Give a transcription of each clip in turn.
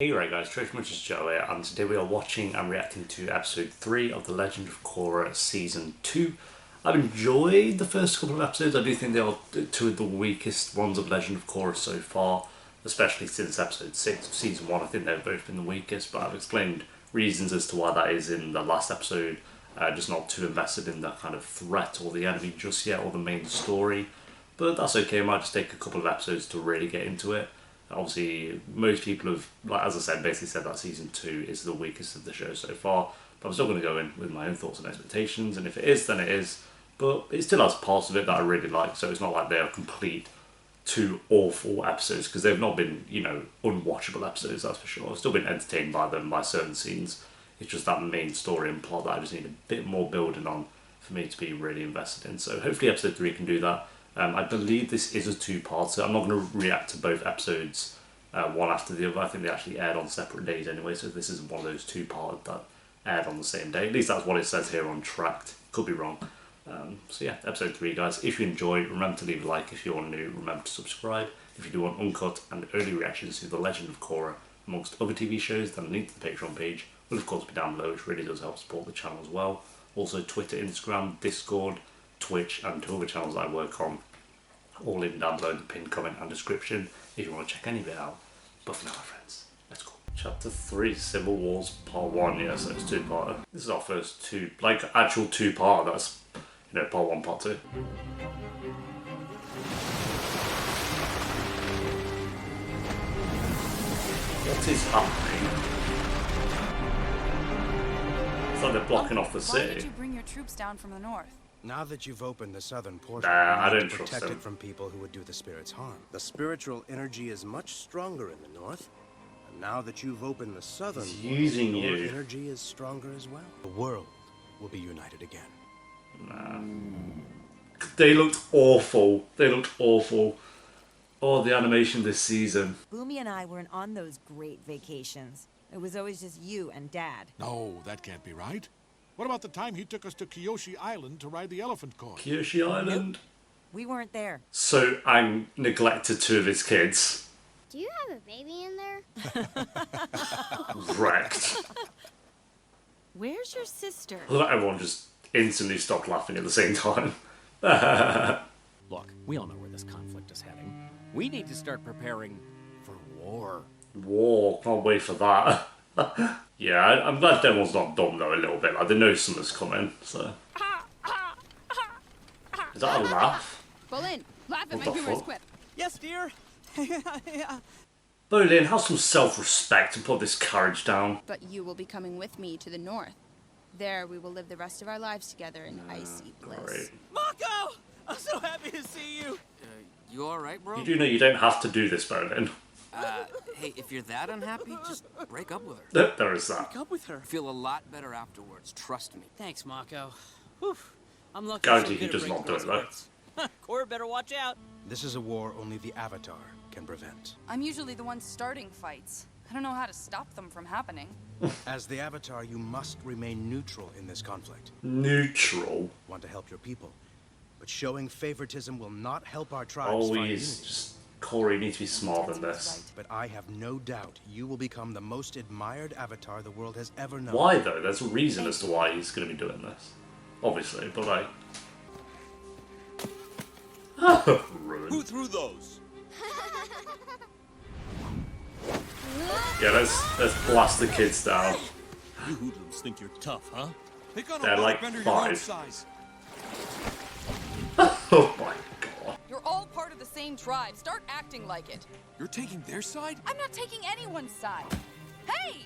Hey right guys, Trish Much is Joe here, and today we are watching and reacting to episode 3 of The Legend of Korra Season 2. I've enjoyed the first couple of episodes. I do think they are two of the weakest ones of Legend of Korra so far, especially since episode 6 of Season 1. I think they've both been the weakest, but I've explained reasons as to why that is in the last episode. Just not too invested in the kind of threat or the enemy just yet, or the main story. But that's okay, it might just take a couple of episodes to really get into it. Obviously, most people have, like as I said, basically said that season 2 is the weakest of the show so far. But I'm still going to go in with my own thoughts and expectations, and if it is, then it is. But it still has parts of it that I really like, so it's not like they are complete two awful episodes, because they've not been, unwatchable episodes, that's for sure. I've still been entertained by them, by certain scenes. It's just that main story and plot that I just need a bit more building on for me to be really invested in. So hopefully episode 3 can do that. I believe this is a two-parter. I'm not going to react to both episodes one after the other. I think they actually aired on separate days anyway, so this isn't one of those two-parters that aired on the same day. At least that's what it says here on Tracked. Could be wrong. So yeah, episode 3, guys. If you enjoy, remember to leave a like. If you're new, remember to subscribe. If you do want uncut and early reactions to The Legend of Korra, amongst other TV shows, then the link to the Patreon page will of course be down below, which really does help support the channel as well. Also Twitter, Instagram, Discord, Twitch, and 2 other channels that I work on, all in down below in the pinned comment and description if you want to check any of it out. But for now, my friends, let's go. Chapter 3, Civil Wars Part 1, yeah, so it's two-parter. This is our first actual two-parter, that's, Part 1, Part 2. What is happening? It's like they're blocking off the city. Why did you bring your troops down from the north? Now that you've opened the southern portion, I you don't need to trust protect them. it from people who would do the spirits harm. The spiritual energy is much stronger in the north, and now that you've opened the southern He's portion, using your you. energy is stronger as well. The world will be united again. Nah. They looked awful. They looked awful. Oh, the animation this season. Boomy and I weren't on those great vacations. It was always just you and Dad. No, that can't be right. What about the time he took us to Kyoshi Island to ride the elephant course? Kyoshi Island. We weren't there. So Aang neglected 2 of his kids. Do you have a baby in there? Wrecked. Where's your sister? I thought everyone just instantly stopped laughing at the same time. Look, we all know where this conflict is heading. We need to start preparing for war. War. Can't wait for that. Yeah, I'm glad Demon's not dumb though a little bit. Like, they know something's coming, so. Is that a laugh? Bolin, laugh at What my the humorous fuck? quip. Yes, dear. Bolin, have some self-respect and put this carriage down. But you will be coming with me to the north. There we will live the rest of our lives together in icy bliss. Great. Mako! I'm so happy to see you! You alright, bro? You do know you don't have to do this, Bolin. Hey, if you're that unhappy, just break up with her. There is that. Up with her. Feel a lot better afterwards, trust me. Thanks, Mako. Whew. I'm lucky Guarantee I'm so he good does at not breaking do it, though. girls' hearts. Korra better watch out. This is a war only the Avatar can prevent. I'm usually the one starting fights. I don't know how to stop them from happening. As the Avatar, you must remain neutral in this conflict. Neutral. Want to help your people, but showing favoritism will not help our tribes find Always unity. just... Corey needs to be smarter than Tetsu was this. But I have no doubt you will become the most admired Avatar the world has ever known. Why though? There's a reason as to why he's going to be doing this. Obviously, but like... Ruined. Who threw those? Yeah, let's blast the kids down. You hoodlums think you're tough, huh? Pick on They're a like waterbender your own 5. size. Oh my god. You're all part of the same tribe. Start acting like it. You're taking their side? I'm not taking anyone's side. Hey!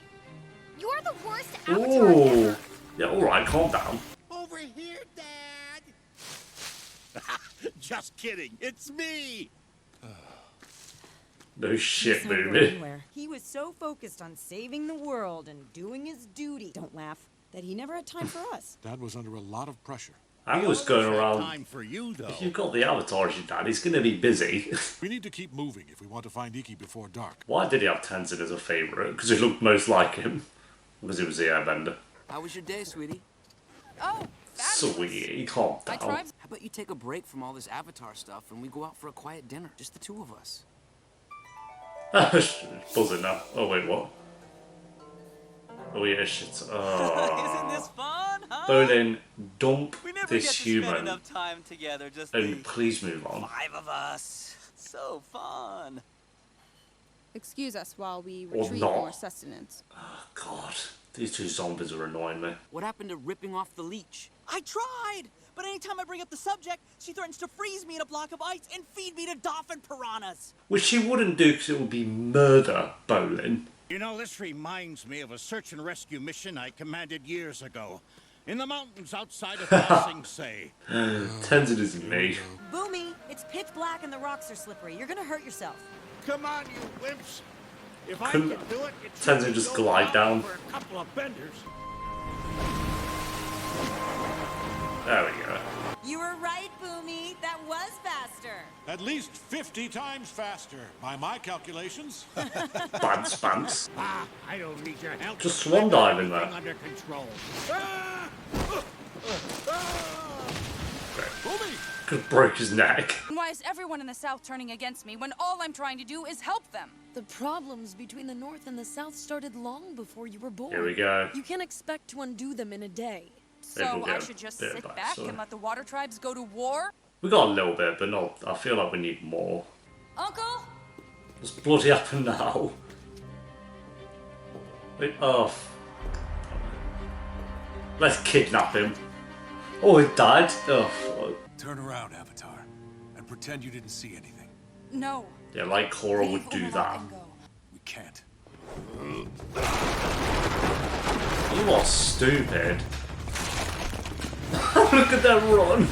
You are the worst avatar ever. Ooh. Yeah, alright, calm down. Over here, Dad! Just kidding, it's me! No shit, He's not going baby. anywhere. He was so focused on saving the world and doing his duty, don't laugh, that he never had time for us. Dad was under a lot of pressure. I was going around... Time for you, though. If you've got the Avatar as your dad, he's going to be busy. We need to keep moving if we want to find Iki before dark. Why did he have Tenzin as a favourite? Because he looked most like him. Because he was the airbender. How was your day, sweetie? Oh, fabulous. Sweetie, calm My down. tribe's How about you take a break from all this Avatar stuff and we go out for a quiet dinner, just the 2 of us? Buzzing now. Oh wait, what? Oh yeah, shit. Isn't Oh. this fun, huh? Bolin, dump We never this get to spend human enough time together, just and the please move on. 5 of us. So fun. Excuse us while we Or retrieve not. more sustenance. Oh, God, these two zombies are annoying me. What happened to ripping off the leech? I tried, but anytime I bring up the subject, she threatens to freeze me in a block of ice and feed me to dolphin piranhas. Which she wouldn't do because it would be murder, Bolin. You know, this reminds me of a search and rescue mission I commanded years ago. In the mountains outside of Ba Sing Se. Tenzin isn't me. Boomy, it's pitch black and the rocks are slippery. You're gonna hurt yourself. Come on, you wimps. If I Couldn't can do it, it's Tenzin just glide down? for a couple of benders. There we go. You were right, Boomy. That was faster. At least 50 times faster, by my calculations. Bounce, bounce. Ah, I don't need your help. Just swan diving there. Everything under control. Ah! Could broke his neck. Why is everyone in the South turning against me when all I'm trying to do is help them? The problems between the North and the South started long before you were born. Here we go. You can't expect to undo them in a day. So I should just sit back and let the water tribes go to war? We got a little bit, but not. I feel like we need more. Uncle? What's bloody happened now? Wait, oh. Let's kidnap him. Oh, he died? Oh. Turn around, Avatar, and pretend you didn't see anything. No. Yeah, like Korra would do that. We can't. You are stupid. Look at that run.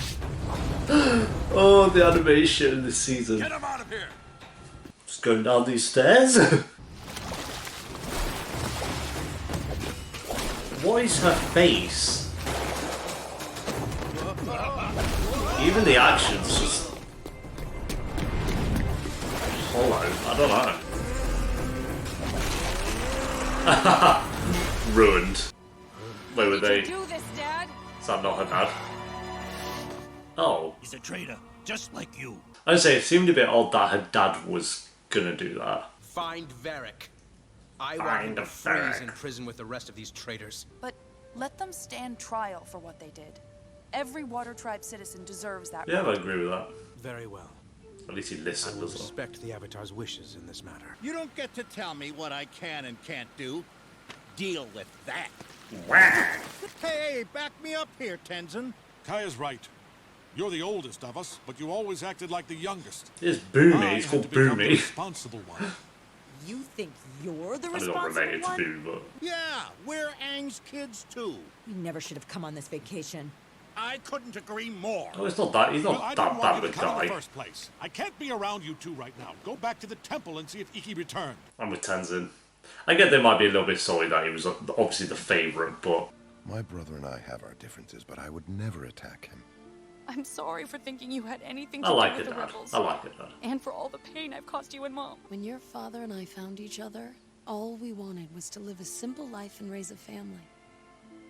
Oh, the animation this season. Get him out of here! Just going down these stairs. What is her face? Even the action's just hollow. I don't know. Ruined. Where were they? Do this, Dad. Is that not her dad? Oh. He's a traitor, just like you. I'd say it seemed a bit odd that her dad was gonna do that. Find Varric. I want him to freeze in prison with the rest of these traitors. But let them stand trial for what they did. Every Water Tribe citizen deserves that Yeah, right. I agree with that. Very well. At least he I listened will as well. respect the Avatar's wishes in this matter. You don't get to tell me what I can and can't do. Deal with that. Hey, back me up here, Tenzin. Kaya's right. You're the oldest of us, but you always acted like the youngest. It's Boomy, I he's had called to become the Boomy. responsible one. You think you're the I'm not responsible related to one? Boo, but... Yeah, we're Aang's kids too. You never should have come on this vacation. I couldn't agree more. Oh, it's not that. He's not Well, I that didn't bad want of you a to come in guy. the first place. I can't be around you two right now. Go back to the temple and see if Iki returned. I'm with Tenzin. I get they might be a little bit sorry that he was obviously the favourite, but... My brother and I have our differences, but I would never attack him. I'm sorry for thinking you had anything to I like do it, with the Dad. rebels. I like it, Dad. And for all the pain I've caused you and Mom. When your father and I found each other, all we wanted was to live a simple life and raise a family.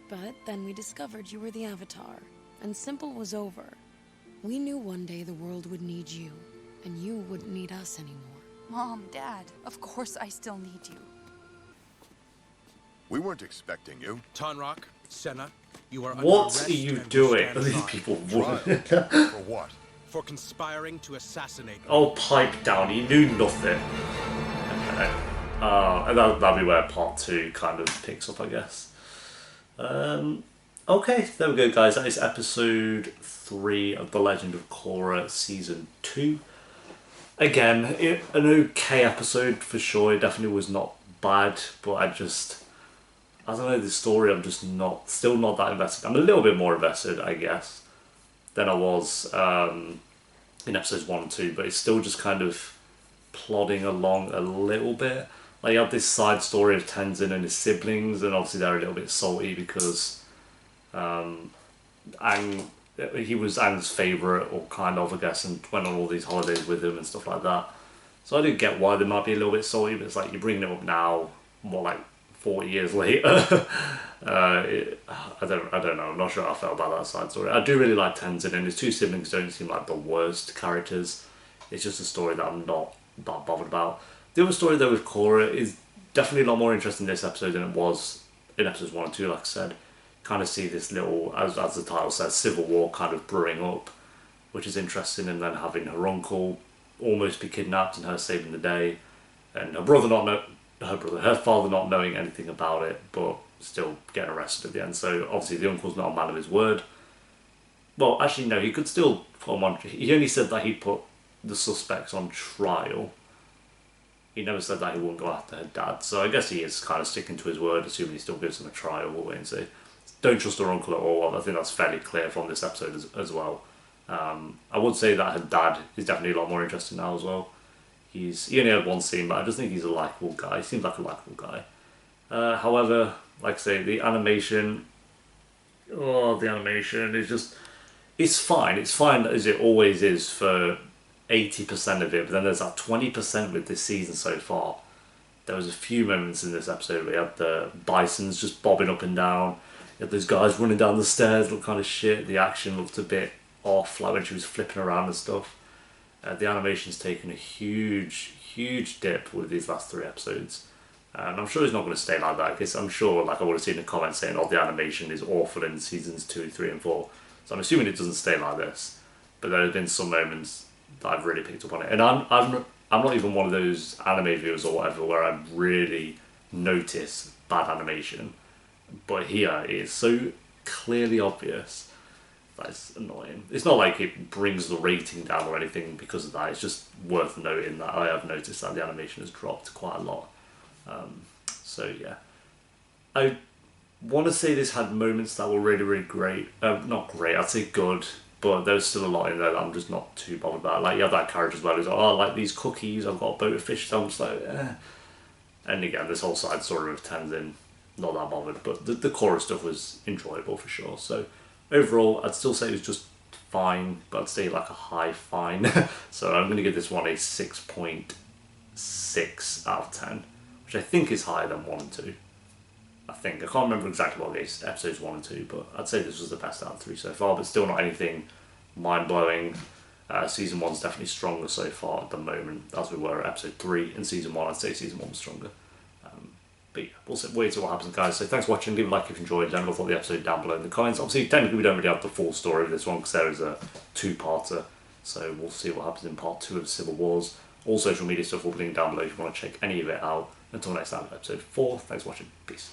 But then we discovered you were the Avatar, and simple was over. We knew one day the world would need you, and you wouldn't need us anymore. Mom, Dad, of course I still need you. We weren't expecting you. Tonrock, Senna, you are under What arrest are you and doing? stand Are these trial. people... For what? For conspiring to assassinate me. Oh, pipe down. He knew nothing. Okay. And that'll be where part 2 kind of picks up, I guess. Okay, there we go, guys. That is episode 3 of The Legend of Korra Season 2. Again, an okay episode for sure. It definitely was not bad, but I don't know, the story, I'm just still not that invested. I'm a little bit more invested, I guess, than I was in episodes 1 and 2, but it's still just kind of plodding along a little bit. Like, you have this side story of Tenzin and his siblings, and obviously they're a little bit salty because he was Aang's favourite, or kind of, I guess, and went on all these holidays with him and stuff like that. So I do get why they might be a little bit salty, but it's like, you're bringing it up now, more like 40 years later. I don't know. I'm not sure how I felt about that side story. I do really like Tenzin, and his two siblings don't seem like the worst characters. It's just a story that I'm not that bothered about. The other story though with Korra is definitely a lot more interesting in this episode than it was in episodes 1 and 2, like I said, kind of see this little, as the title says, civil war kind of brewing up, which is interesting, and then having her uncle almost be kidnapped and her saving the day, and her father not knowing anything about it, but still getting arrested at the end. So obviously the uncle's not a man of his word. Well, actually no, he could still put him on. He only said that he'd put the suspects on trial. He never said that he wouldn't go after her dad. So I guess he is kind of sticking to his word, assuming he still gives him a trial. We'll wait and see. Don't trust her uncle at all. I think that's fairly clear from this episode as well. I would say that her dad is definitely a lot more interesting now as well. He only had one scene, but I just think he's a likeable guy. He seems like a likeable guy. However, like I say, the animation is just, it's fine. It's fine as it always is for 80% of it, but then there's that 20% with this season so far. There was a few moments in this episode where you had the bisons just bobbing up and down. You had those guys running down the stairs, looked kind of shit. The action looked a bit off, like when she was flipping around and stuff. The animation's taken a huge dip with these last 3 episodes. And I'm sure it's not going to stay like that, because I'm sure, like I would have seen in the comments saying, oh, the animation is awful in seasons 2, 3 and 4. So I'm assuming it doesn't stay like this. But there have been some moments that I've really picked up on it. And I'm not even one of those anime viewers or whatever where I really notice bad animation. But here it is so clearly obvious. That's annoying. It's not like it brings the rating down or anything because of that. It's just worth noting that I have noticed that the animation has dropped quite a lot. So yeah, I want to say this had moments that were really great. Not great, I'd say good, but there's still a lot in there that I'm just not too bothered about. Like you have that character as well who's like, oh, I like these cookies, I've got a boat of fish, so I'm just like, eh. And again, this whole side sort of turns in, not that bothered, but the Korra stuff was enjoyable for sure. So overall, I'd still say it was just fine, but I'd say like a high fine. So I'm going to give this one a 6.6 out of 10, which I think is higher than 1 and 2. I can't remember exactly what these episodes 1 and 2, but I'd say this was the best out of 3 so far, but still not anything mind-blowing. Season 1's definitely stronger so far at the moment, as we were at episode 3 in season 1. I'd say season 1 was stronger. But yeah, we'll wait till what happens, guys. So thanks for watching. Leave a like if you enjoyed. Let me know what the episode down below in the comments. Obviously, technically we don't really have the full story of this one because there is a 2-parter. So we'll see what happens in part 2 of Civil Wars. All social media stuff will be linked down below if you want to check any of it out. Until next time, episode 4. Thanks for watching. Peace.